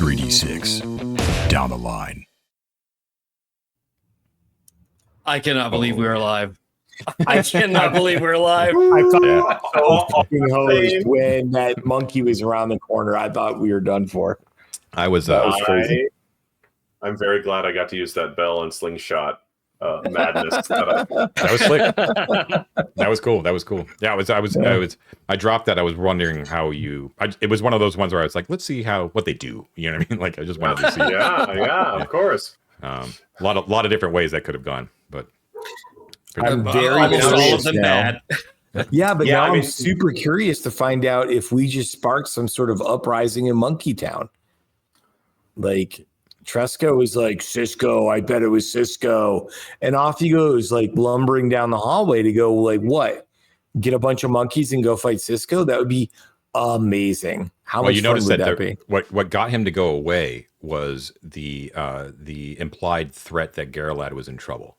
3d6 down the line. I cannot believe we're alive. I cannot believe we're alive. I thought so fucking hosed when that monkey was around the corner. I thought we were done for. That was crazy. I'm very glad I got to use that bell and slingshot madness. That was slick. That was cool. Yeah, I dropped that. I was wondering how it was one of those ones where I was like, let's see what they do. You know what I mean? Like I just wanted to see. Yeah, of course. A lot of different ways that could have gone, but I'm very all of them bad. Yeah, but now I'm super curious to find out if we just sparked some sort of uprising in Monkey Town. Like Tresco is like, Cisco, I bet it was Cisco. And off he goes, like lumbering down the hallway to go, like, what? Get a bunch of monkeys and go fight Cisco? That would be amazing. How much fun would that be? What got him to go away was the implied threat that Garrelad was in trouble.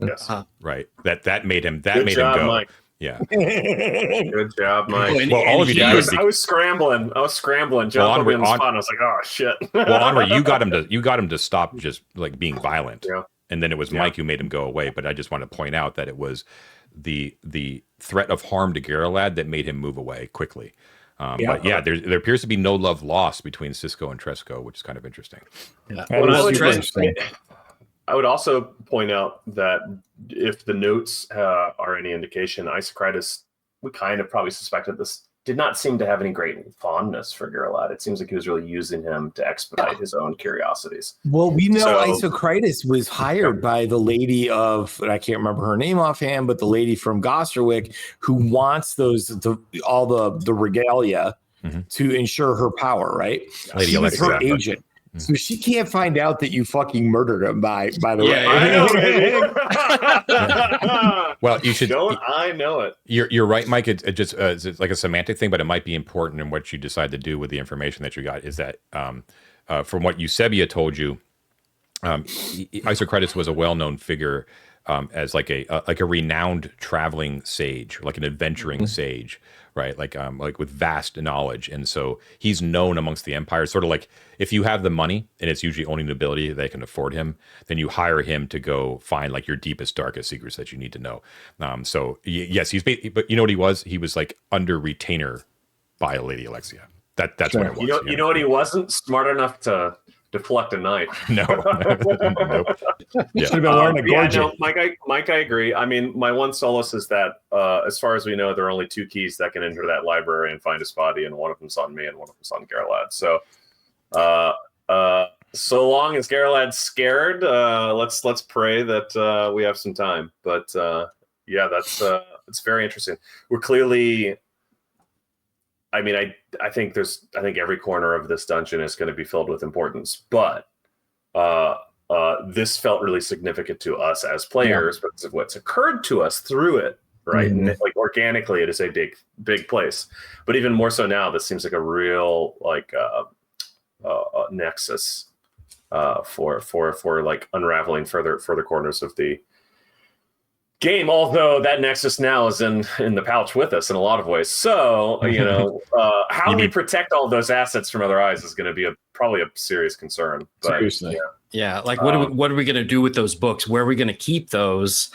Yes. Right. That made him Good made job, him go. Mike. Yeah. Good job, Mike. Well, all of you I was scrambling. John put me on the spot. I was like, oh shit. Well, Onward, you got him to stop just like being violent. Yeah. And then it was Mike who made him go away. But I just want to point out that it was the threat of harm to Garrelad that made him move away quickly. But yeah, there appears to be no love lost between Cisco and Tresco, which is kind of interesting. Yeah. I would also point out that if the notes are any indication, Isocritus, we kind of probably suspected this, did not seem to have any great fondness for Garrelad. It seems like he was really using him to expedite his own curiosities. Well, we know Isocritus was hired by the lady of, I can't remember her name offhand, but the lady from Gosterwick who wants all the regalia to ensure her power, right? Lady She was her Alexa. agent. So she can't find out that you fucking murdered him, by the way. I know. Well, you should. Don't I know it? You're right, Mike. It's just it's like a semantic thing, but it might be important in what you decide to do with the information that you got. Is that from what Eusebia told you, Isocritus was a well-known figure as like a renowned traveling sage, like an adventuring sage, right? Like with vast knowledge, and so he's known amongst the empire. Sort of like if you have the money, and it's usually only nobility that can afford him, then you hire him to go find like your deepest, darkest secrets that you need to know. So yes, but you know what he was? He was like under retainer by Lady Alexia. That's what it was. You know what? He wasn't smart enough to deflect a knife. No. Nope. Should have been wearing a gorget. No, Mike, I agree. I mean, my one solace is that as far as we know, there are only two keys that can enter that library and find his body, and one of them's on me and one of them's on Garrelad. So so long as Garrelad's scared, let's pray that we have some time. But yeah, that's it's very interesting. We're clearly, I mean, I think every corner of this dungeon is going to be filled with importance, but this felt really significant to us as players because of what's occurred to us through it, right? And like organically, it is a big place, but even more so now, this seems like a real nexus for like unraveling further corners of the game, although that nexus now is in the pouch with us in a lot of ways. So how we protect all those assets from other eyes is going to be probably a serious concern. But, seriously, yeah. Like what are we going to do with those books? Where are we going to keep those?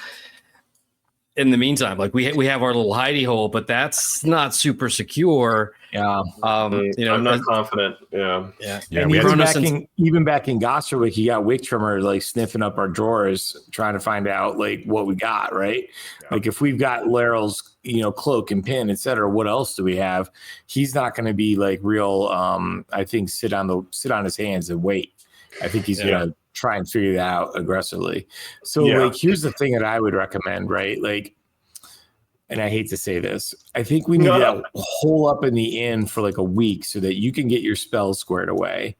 In the meantime, like we have our little hidey hole, but that's not super secure. Yeah. I'm not confident. Yeah. And even back in Gosterwick, you got Wick Trimmer like sniffing up our drawers, trying to find out like what we got, right? Yeah. Like if we've got Laryl's, cloak and pin, etc. What else do we have? He's not going to be like real. I think sit on his hands and wait. I think he's going to try and figure that out aggressively. So like, here's the thing that I would recommend, right? Like, and I hate to say this, I think we need to hole up in the inn for like a week so that you can get your spells squared away.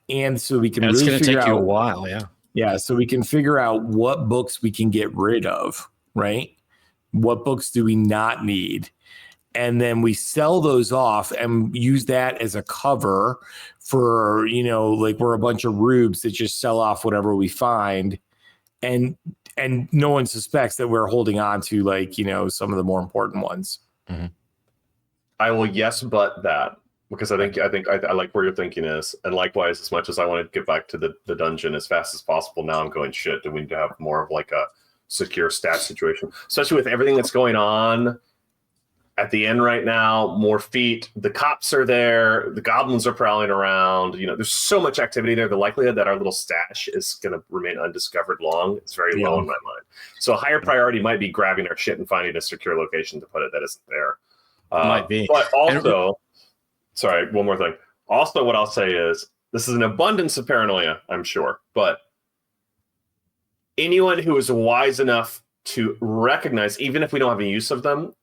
And so we can it's really going to take you a while. Yeah. Yeah. So we can figure out what books we can get rid of, right? What books do we not need? And then we sell those off and use that as a cover for, like we're a bunch of rubes that just sell off whatever we find. And no one suspects that we're holding on to like, some of the more important ones. I will yes, but that. because I like where your thinking is, and likewise, as much as I want to get back to the dungeon as fast as possible, now I'm going, shit, do we need to have more of like a secure stat situation, especially with everything that's going on at the end right now? More feet, the cops are there, the goblins are prowling around, there's so much activity there. The likelihood that our little stash is going to remain undiscovered long is very low in my mind. So a higher priority might be grabbing our shit and finding a secure location to put it that isn't there. Might be. But also, sorry, one more thing. Also, what I'll say is this is an abundance of paranoia, I'm sure, but anyone who is wise enough to recognize, even if we don't have any use of them,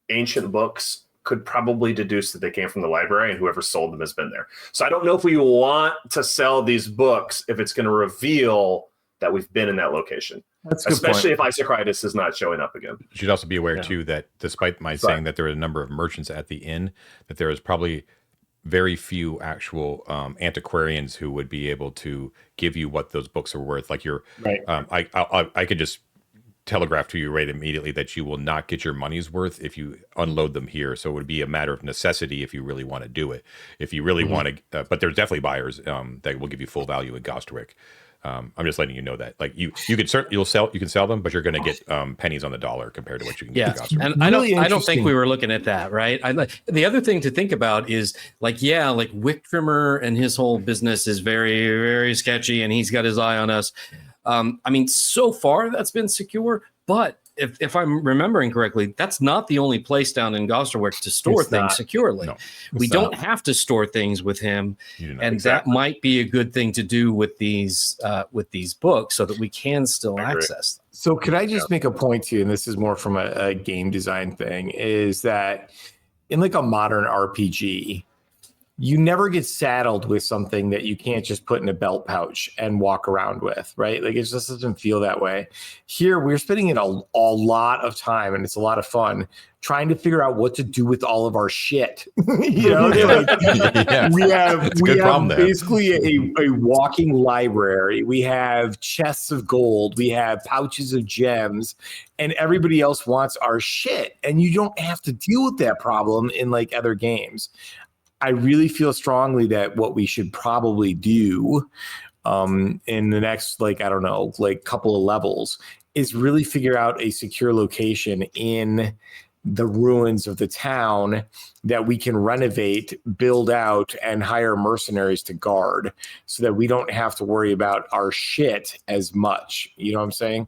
ancient books could probably deduce that they came from the library, and whoever sold them has been there. So I don't know if we want to sell these books if it's going to reveal that we've been in that location. That's a good especially point. if Isocritus is not showing up again. You should also be aware too that despite my saying that there are a number of merchants at the inn, that there is probably very few actual antiquarians who would be able to give you what those books are worth. Like I could just telegraph to you right immediately that you will not get your money's worth if you unload them here. So it would be a matter of necessity if you really want to do it. If you really want to, but there's definitely buyers that will give you full value in Gostwick. I'm just letting you know that, like you can sell them, but you're going to get pennies on the dollar compared to what you can get. And I don't think we were looking at that, right? The other thing to think about is like Wick Trimmer and his whole business is very, very sketchy, and he's got his eye on us. I mean, so far that's been secure, but if I'm remembering correctly, that's not the only place down in Gostwick to store things securely. No, we don't have to store things with him, and that might be a good thing to do with these books so that we can still access them. So could I just make a point to you, and this is more from a game design thing, is that in like a modern RPG, you never get saddled with something that you can't just put in a belt pouch and walk around with, right? Like it just doesn't feel that way. Here, we're spending a lot of time, and it's a lot of fun trying to figure out what to do with all of our shit. We have basically a walking library. We have chests of gold. We have pouches of gems, and everybody else wants our shit. And you don't have to deal with that problem in like other games. I really feel strongly that what we should probably do in the next, couple of levels is really figure out a secure location in the ruins of the town that we can renovate, build out, and hire mercenaries to guard so that we don't have to worry about our shit as much. You know what I'm saying?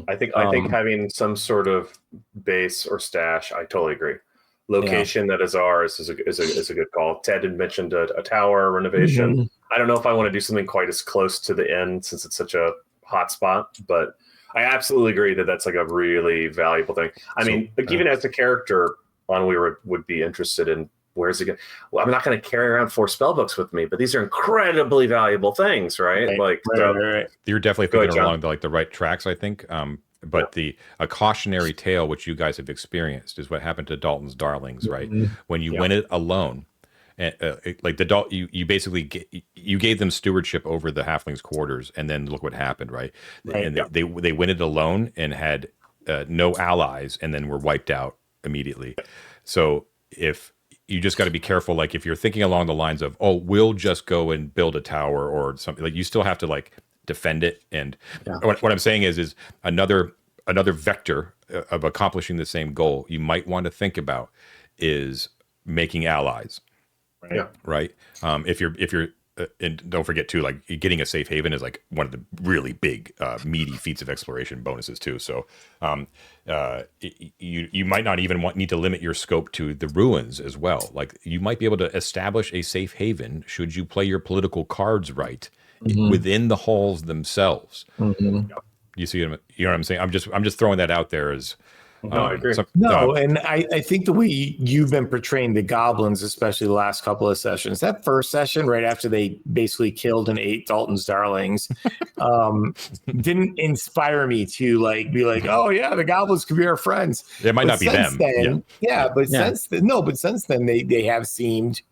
I think having some sort of base or stash, I totally agree. Location that is ours is a good call. Ted had mentioned a tower renovation. I don't know if I want to do something quite as close to the end since it's such a hot spot, but I absolutely agree that that's like a really valuable thing. I mean, even as a character, Onwe would be interested in where's it going. Well, I'm not going to carry around 4 spell books with me, but these are incredibly valuable things, right? Right. You're definitely thinking along the right tracks, I think. But a cautionary tale, which you guys have experienced, is what happened to Dalton's Darlings, right? When you went it alone, and you basically you gave them stewardship over the halflings' quarters, and then look what happened, right? And they went it alone and had no allies, and then were wiped out immediately. So if you just got to be careful, like if you're thinking along the lines of, oh, we'll just go and build a tower or something, like you still have to defend it. And what I'm saying is another vector of accomplishing the same goal you might want to think about is making allies. Right. If you're and don't forget too, like getting a safe haven is like one of the really big meaty feats of exploration bonuses too. So you might not even need to limit your scope to the ruins as well. Like you might be able to establish a safe haven should you play your political cards right within the halls themselves. You see, you know what I'm saying? I'm just throwing that out there as I agree. And I think the way you've been portraying the goblins, especially the last couple of sessions, that first session right after they basically killed and ate Dalton's Darlings, didn't inspire me to be like, oh yeah, the goblins could be our friends. It might not be them. Since then they have seemed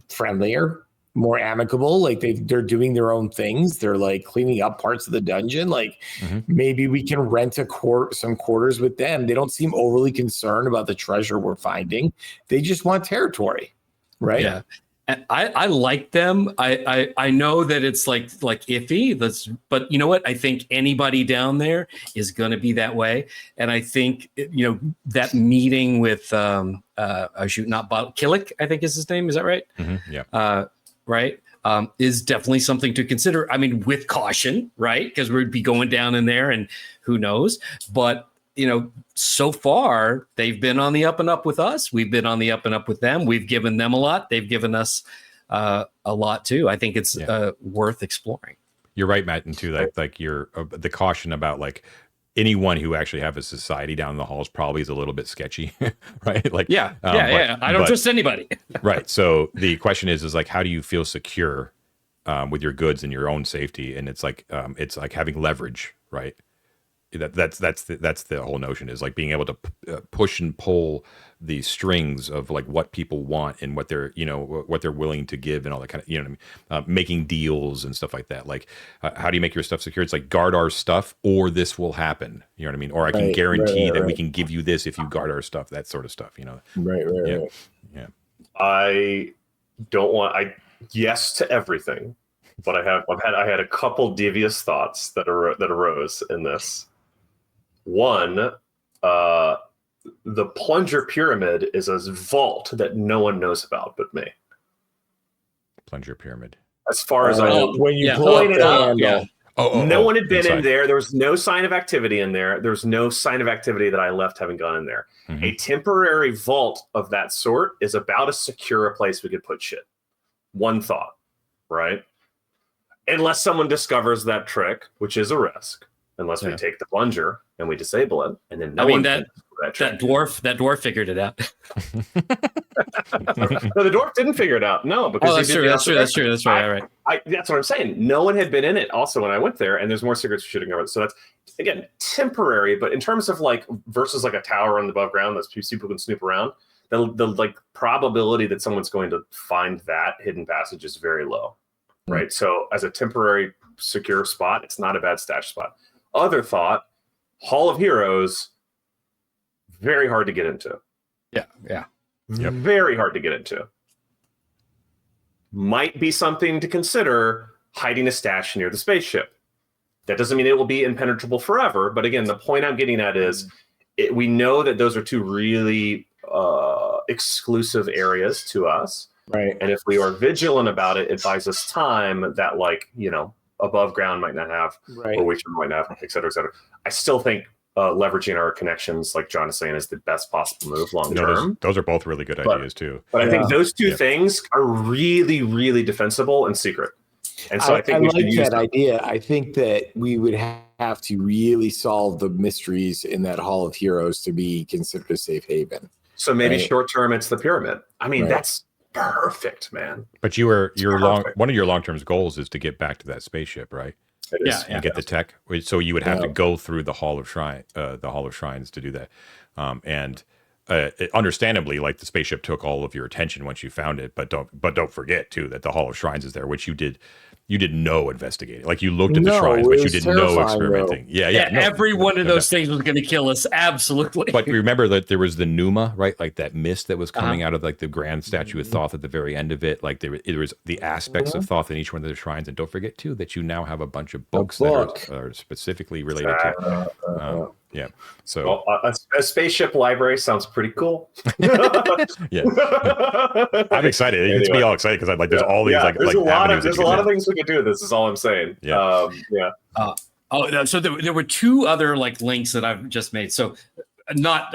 friendlier, more amicable. Like they're doing their own things. They're like cleaning up parts of the dungeon. Like maybe we can rent some quarters with them. They don't seem overly concerned about the treasure we're finding. They just want territory. right? Yeah. And I like them. I know that it's like iffy. But you know what? I think anybody down there is going to be that way. And I think that meeting with not Killick, I think is his name. Is that right? Mm-hmm. Yeah. Right. Is definitely something to consider. I mean, with caution, right? Because we'd be going down in there, and who knows? But so far they've been on the up and up with us. We've been on the up and up with them. We've given them a lot. They've given us a lot too. I think it's worth exploring. You're right, Matt, and too like you're the caution about like anyone who actually have a society down the halls probably is a little bit sketchy, right? Like I don't trust anybody. Right. So the question is like, how do you feel secure with your goods and your own safety? And it's like having leverage, right? That's the whole notion, is like being able to push and pull the strings of like what people want and what they're what they're willing to give and all that kind of what I mean? Making deals and stuff like that. Like how do you make your stuff secure? It's like guard our stuff or this will happen. You know what I mean? Or I can guarantee that we can give you this if you guard our stuff. That sort of stuff. Right. Yeah. I don't want. Yes to everything, but I had a couple devious thoughts that arose in this. One, the plunger pyramid is a vault that no one knows about but me. Plunger pyramid. As far as I know, when you pull it up, no one had been in there. There was no sign of activity in there. There was no sign of activity that I left having gone in there. Mm-hmm. A temporary vault of that sort is about as secure a place we could put shit. One thought, right? Unless someone discovers that trick, which is a risk. Unless we take the plunger and we disable it, and then that dwarf figured it out. No, the dwarf didn't figure it out. No, because that's true. That's right. That's what I'm saying. No one had been in it. Also, when I went there, and there's more secrets shooting over it. So that's again temporary, but in terms of like versus like a tower on the above ground that people can snoop around, the like probability that someone's going to find that hidden passage is very low, right? So as a temporary secure spot, it's not a bad stash spot. Other thought, Hall of Heroes, very hard to get into. Yeah. Very hard to get into. Might be something to consider, hiding a stash near the spaceship. That doesn't mean it will be impenetrable forever, but again, the point I'm getting at is we know that those are two really exclusive areas to us. Right. And if we are vigilant about it, it buys us time that above ground might not have, or which might not have, et cetera, et cetera. I still think leveraging our connections, like John is saying, is the best possible move long term. Those are both really good ideas too. But I think those two things are really, really defensible and secret. And so I think we should use that idea. I think that we would have to really solve the mysteries in that Hall of Heroes to be considered a safe haven. So maybe short term, it's the pyramid. I mean, that's perfect, man. But one of your long-term goals is to get back to that spaceship, right? And get the tech. So you would have to go through the Hall of Shrines to do that. And understandably, like the spaceship took all of your attention once you found it, but don't forget too that the Hall of Shrines is there, which you did no investigating. Like you looked at the shrines, but you did no experimenting. No, every one of those things was going to kill us. Absolutely. But remember that there was the pneuma, right? Like that mist that was coming out of like the grand statue of Thoth at the very end of it. Like there was the aspects of Thoth in each one of the shrines. And don't forget too that you now have a bunch of books that are specifically related to. Yeah. So a spaceship library sounds pretty cool. Yeah. I'm excited. It gets me all excited because I'm like, there's all these there's a lot of things we could do. This is all I'm saying. Yeah. So there were two other like links that I've just made. So not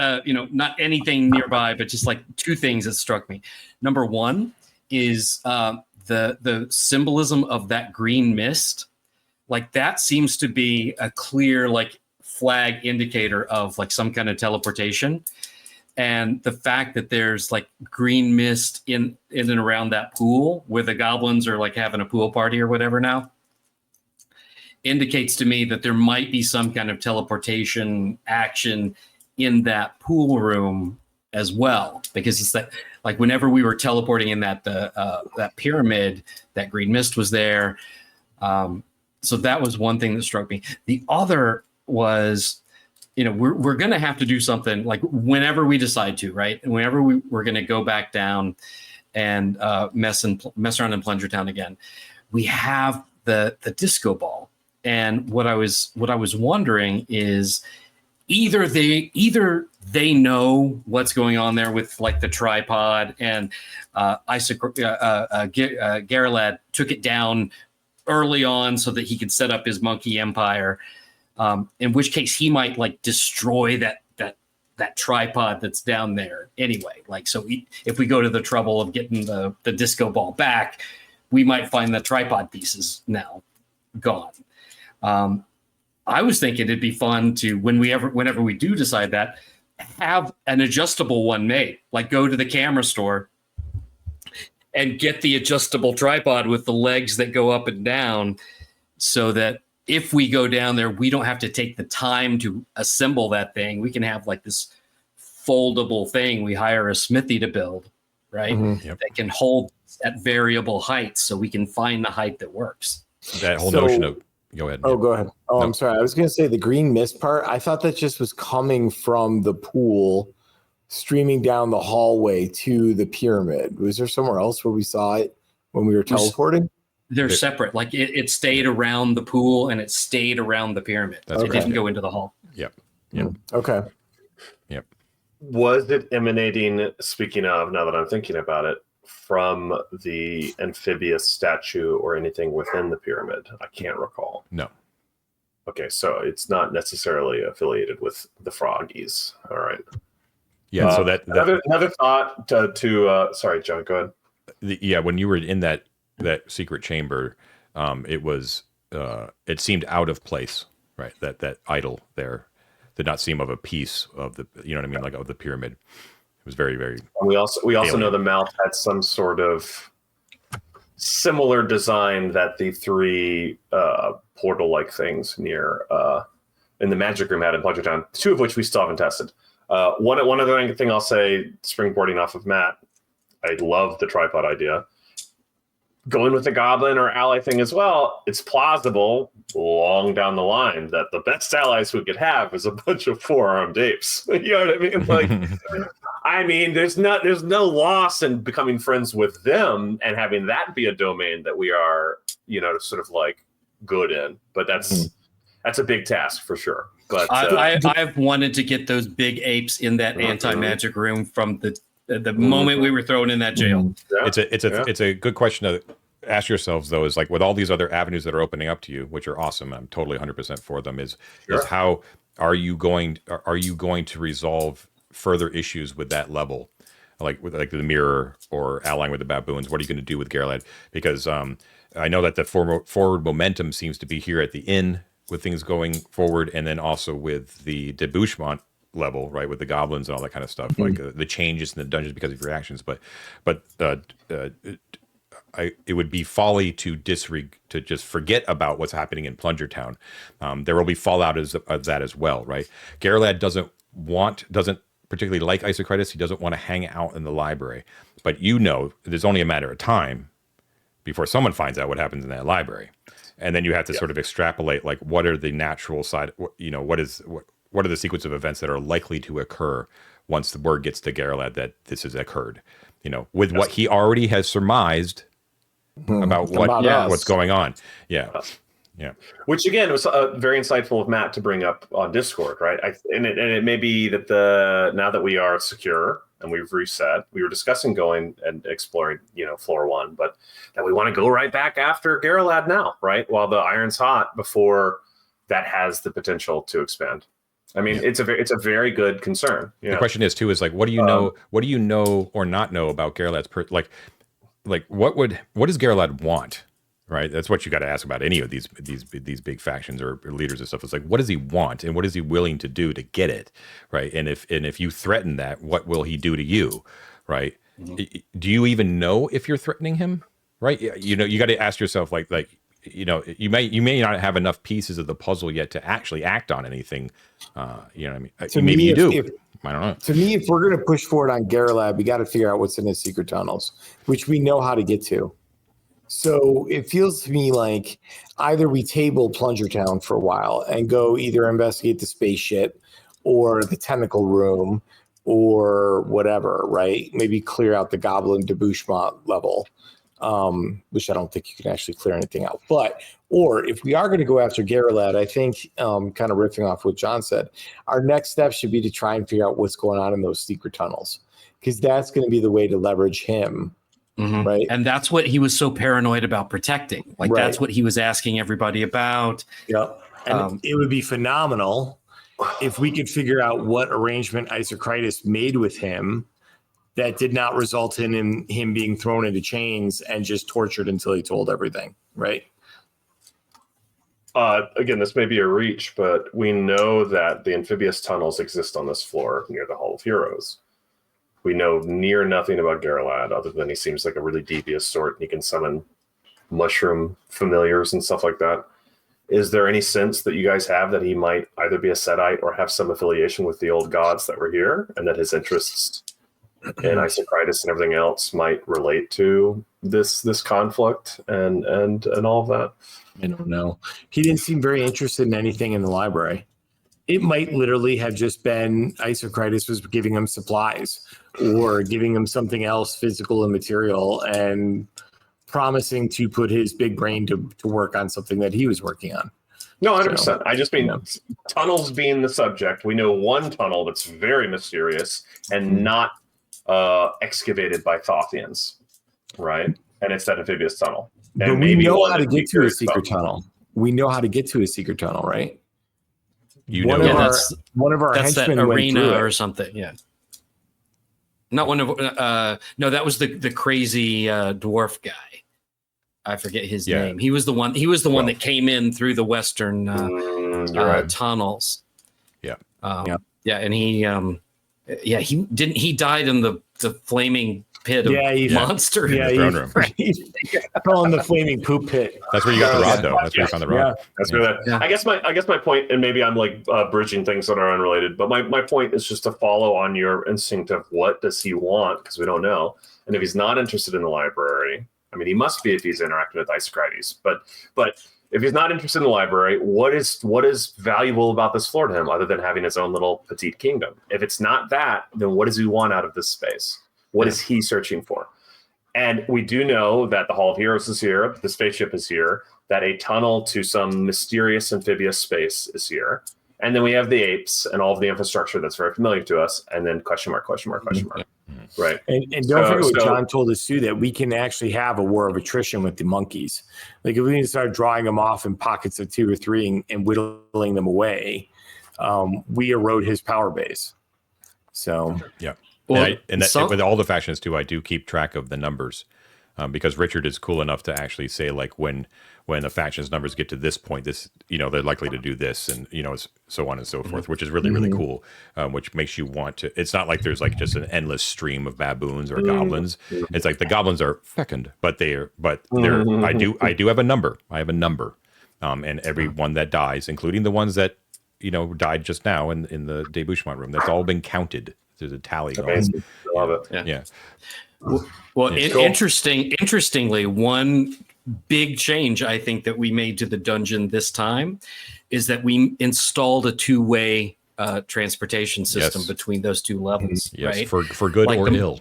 anything nearby, but just like two things that struck me. Number one is the symbolism of that green mist. Like that seems to be a clear like flag indicator of like some kind of teleportation, and the fact that there's like green mist in and around that pool where the goblins are like having a pool party or whatever now indicates to me that there might be some kind of teleportation action in that pool room as well, because it's that like whenever we were teleporting in that pyramid, that green mist was there. So that was one thing that struck me. The other was, we're going to have to do something like whenever we decide to, right? And whenever we're going to go back down and mess around in Plunger Town again. We have the disco ball, and what I was wondering is either they know what's going on there with like the tripod, and Garelad took it down early on so that he could set up his monkey empire. In which case he might like destroy that tripod that's down there anyway. Like, so if we go to the trouble of getting the disco ball back, we might find the tripod pieces now gone. I was thinking it'd be fun to, whenever we do decide that, have an adjustable one made. Like, go to the camera store and get the adjustable tripod with the legs that go up and down, so that if we go down there, we don't have to take the time to assemble that thing. We can have like this foldable thing we hire a smithy to build, right? Mm-hmm. That can hold at variable heights, so we can find the height that works. That whole notion of, go ahead. Oh, go ahead. Oh, No. I'm sorry. I was going to say the green mist part. I thought that just was coming from the pool, streaming down the hallway to the pyramid. Was there somewhere else where we saw it when we were teleporting? They're separate. Like, it stayed around the pool and it stayed around the pyramid. That's It didn't go into the hall. Yep. Okay. Yep. Was it emanating, speaking of, now that I'm thinking about it, from the amphibious statue or anything within the pyramid? I can't recall. No. Okay, so it's not necessarily affiliated with the froggies. All right. Yeah. So that another thought to sorry, John, go ahead. When you were in that secret chamber, it was it seemed out of place, right? That idol there did not seem of a piece of the, you know what I mean, like of the pyramid. It was very, very. And we also know the mouth had some sort of similar design that the three portal-like things near in the magic room had in Plunger Town, two of which we still haven't tested. One other thing I'll say, springboarding off of Matt, I love the tripod idea. Going with the goblin or ally thing as well, it's plausible long down the line that the best allies we could have is a bunch of four-armed apes. You know what I mean? Like, I mean, there's no loss in becoming friends with them and having that be a domain that we are, sort of like good in. But that's a big task for sure. But I've wanted to get those big apes in that anti-magic room from the moment we were thrown in that jail. Yeah. It's a good question to ask yourselves, though, is like, with all these other avenues that are opening up to you, which are awesome, I'm totally 100% for them, is how are you going to resolve further issues with that level, like with the mirror or allying with the baboons? What are you going to do with Garelad? Because I know that the forward momentum seems to be here at the inn with things going forward, and then also with the debouchement level, right, with the goblins and all that kind of stuff, like the changes in the dungeons because of your actions. But it would be folly to just forget about what's happening in Plunger Town. There will be fallout of that as well, right? Garelad doesn't particularly like Isocritus. He doesn't want to hang out in the library, but there's only a matter of time before someone finds out what happens in that library, and then you have to sort of extrapolate, like, what are the natural side, what are the sequence of events that are likely to occur once the word gets to Garelad that this has occurred, with what he already has surmised about what's going on. Yeah. Which again was very insightful of Matt to bring up on Discord, right? And it may be that now that we are secure and we've reset, we were discussing going and exploring, floor one, but that we want to go right back after Garelad now, right? While the iron's hot, before that has the potential to expand. I mean, it's a very good concern. The question is too, is like, what do you know or not know about Garelad's what does Garelad want? Right? That's what you got to ask about any of these big factions or leaders and stuff. It's like, what does he want and what is he willing to do to get it? Right? And if you threaten that, what will he do to you? Right? Mm-hmm. Do you even know if you're threatening him? Right? You got to ask yourself, like you may not have enough pieces of the puzzle yet to actually act on anything. You know what I mean? Maybe you do. I don't know. To me, if we're going to push forward on Garelad, we got to figure out what's in his secret tunnels, which we know how to get to. So it feels to me like either we table Plunger Town for a while and go either investigate the spaceship or the tentacle room or whatever, right? Maybe clear out the goblin debouchement level, which I don't think you can actually clear anything out. Or if we are going to go after Garrelad, I think, kind of riffing off what John said, our next step should be to try and figure out what's going on in those secret tunnels, because that's going to be the way to leverage him. Right. And that's what he was so paranoid about protecting. Like, that's what he was asking everybody about. Yep. And it would be phenomenal if we could figure out what arrangement Isocritus made with him that did not result in him being thrown into chains and just tortured until he told everything. Right. Again, this may be a reach, but we know that the amphibious tunnels exist on this floor near the Hall of Heroes. We know near nothing about Garrelad other than he seems like a really devious sort and he can summon mushroom familiars and stuff like that. Is there any sense that you guys have that he might either be a Setite or have some affiliation with the old gods that were here, and that his interests in Isocritus and everything else might relate to this conflict and all of that? I don't know. He didn't seem very interested in anything in the library. It might literally have just been Isocritus was giving him supplies or giving him something else physical and material and promising to put his big brain to work on something that he was working on. No, 100%. I just mean tunnels being the subject. We know one tunnel that's very mysterious and not excavated by Thothians, right? And it's that amphibious tunnel. And but we know how to get to a secret tunnel. We know how to get to a secret tunnel, right? One of our that's that henchmen arena or something. Yeah. Not one of no, that was the crazy dwarf guy. I forget his name. He was the one that came in through the western tunnels. Yeah. Yeah, and he died in the flaming pit of monster. Yeah, he fell in the flaming poop pit. That's where you got the rod, though. That's where you found the rod. Yeah, that's where that. I guess my point, and maybe I'm like bridging things that are unrelated, but my point is just to follow on your instinct of what does he want, because we don't know, and if he's not interested in the library, I mean, he must be if he's interacting with Isocritus, but if he's not interested in the library, what is valuable about this floor to him other than having his own little petite kingdom? If it's not that, then what does he want out of this space? What is he searching for? And we do know that the Hall of Heroes is here, the spaceship is here, that a tunnel to some mysterious amphibious space is here. And then we have the apes and all of the infrastructure that's very familiar to us. And then question mark. Right. And don't forget what John told us too, that we can actually have a war of attrition with the monkeys. Like if we can start drawing them off in pockets of 2 or 3 and whittling them away, we erode his power base. So yeah. Well, with all the factions too, I do keep track of the numbers because Richard is cool enough to actually say like when a faction's numbers get to this point, this they're likely to do this, and so on and so forth, which is really really cool. Which makes you want to. It's not like there's like just an endless stream of baboons or goblins. It's like the goblins are fecund, but they're. I do have a number. I have a number, and every one that dies, including the ones that died just now in the debouchement room, that's all been counted. There's a tally going. I love it. Yeah. Well, interestingly, one big change I think that we made to the dungeon this time is that we installed a 2-way transportation system between those 2 levels. Yes, right? for good like or ill.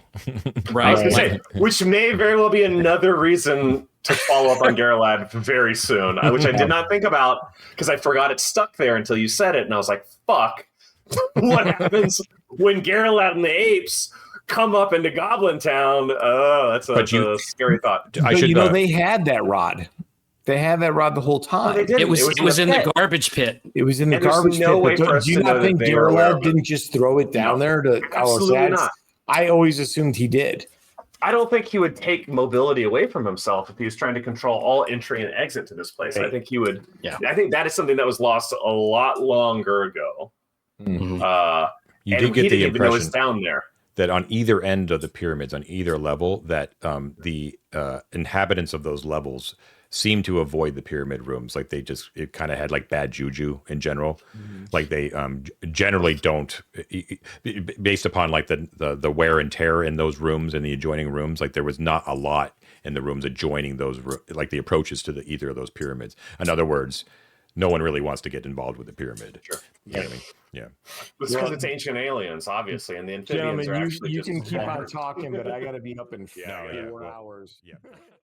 Right. I was going to say, which may very well be another reason to follow up on Garrelad very soon, which I did not think about because I forgot it stuck there until you said it, and I was like, fuck. What happens when Garrelad and the apes come up into Goblin Town? Oh, that's a scary thought. They had that rod. They had that rod the whole time. No, it was in the garbage pit. It was in the garbage pit. But do you not think Garrelad didn't just throw it down there to absolutely not. I always assumed he did. I don't think he would take mobility away from himself if he was trying to control all entry and exit to this place. Right. I think he would. Yeah. I think that is something that was lost a lot longer ago. Mm-hmm. You did get the impression it's down there that on either end of the pyramids, on either level, that the inhabitants of those levels seem to avoid the pyramid rooms. Like it kind of had like bad juju in general. Mm-hmm. Like they generally don't, based upon like the wear and tear in those rooms and the adjoining rooms. Like there was not a lot in the rooms adjoining those, like the approaches to either of those pyramids. In other words, no one really wants to get involved with the pyramid. Sure. You know what I mean? Yeah. It's because it's ancient aliens, obviously, and the amphibians Gentlemen, are actually you just can keep on bonkers. talking, but I got to be up in Yeah, 4 hours. Yeah.